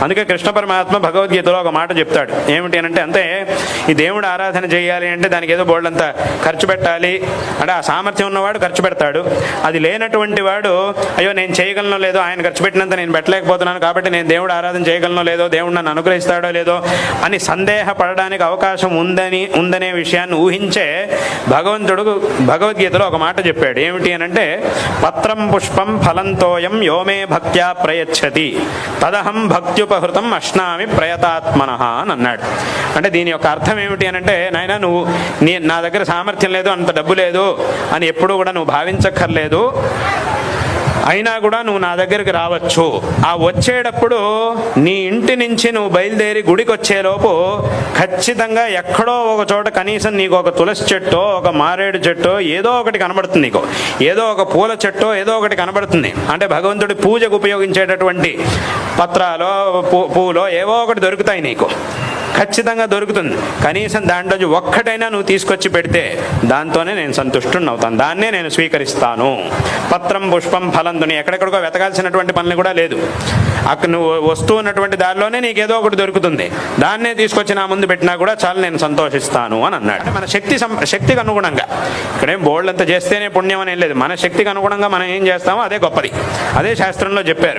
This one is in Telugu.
అందుకే కృష్ణ పరమాత్మ భగవద్గీతలో ఒక మాట చెప్తాడు. ఏమిటి అంటే ఈ దేవుడు ఆరాధన చేయాలి అంటే దానికి ఏదో బోర్డంత ఖర్చు పెట్టాలి అంటే ఆ సామర్థ్యం ఉన్నవాడు ఖర్చు పెడతాడు. అది లేనటువంటి వాడు అయ్యో నేను చేయగలనో లేదో, ఆయన ఖర్చు పెట్టినంత నేను పెట్టలేకపోతున్నాను కాబట్టి నేను దేవుడు ఆరాధన చేయగలనో లేదో, దేవుడు నన్ను అనుగ్రహిస్తాడో లేదో అని సందేహపడడానికి అవకాశం ఉందనే విషయాన్ని ఊహించే భగవంతుడు భగవద్గీతలో ఒక మాట చెప్పాడు. ఏమిటి అంటే పత్రం పుష్పం ఫలంతోయం యోమే భక్త్యా ప్రయచ్చతి తదహం భక్త్యుపహృతం అశ్నామి ప్రయతాత్మనః అని అన్నాడు. అంటే దీని యొక్క అర్థం ఏమిటి అంటే నాయన నువ్వు నా దగ్గర సామర్థ్యం లేదు, అంత డబ్బు లేదు అని ఎప్పుడూ కూడా నువ్వు భావించక్కర్లేదు. అయినా కూడా నువ్వు నా దగ్గరికి రావచ్చు. ఆ వచ్చేటప్పుడు నీ ఇంటి నుంచి నువ్వు బయలుదేరి గుడికి వచ్చేలోపు ఖచ్చితంగా ఎక్కడో ఒక చోట కనీసం నీకు ఒక తులసి చెట్టో ఒక మారేడు చెట్టో ఏదో ఒకటి కనబడుతుంది, నీకు ఏదో ఒక పూల చెట్టో ఏదో ఒకటి కనబడుతుంది. అంటే భగవంతుడి పూజకు ఉపయోగించేటటువంటి పత్రాలో పూలో ఏవో ఒకటి దొరుకుతాయి, నీకు ఖచ్చితంగా దొరుకుతుంది. కనీసం దాంట్లో ఒక్కటైనా నువ్వు తీసుకొచ్చి పెడితే దాంతోనే నేను సంతుష్టుని అవుతాను, దాన్నే నేను స్వీకరిస్తాను. పత్రం పుష్పం ఫలంతో ఎక్కడెక్కడికో వెతకాల్సినటువంటి పనులు కూడా లేదు. అక్కడ నువ్వు వస్తూ ఉన్నటువంటి దారిలోనే నీకు ఏదో ఒకటి దొరుకుతుంది, దాన్నే తీసుకొచ్చి నా ముందు పెట్టినా కూడా చాలా నేను సంతోషిస్తాను అని అన్నాడు. మన శక్తికి అనుగుణంగా ఇక్కడేం బోల్డ్ అంతా చేస్తేనే పుణ్యం అని ఏం లేదు. మన శక్తికి అనుగుణంగా మనం ఏం చేస్తామో అదే గొప్పది. అదే శాస్త్రంలో చెప్పారు.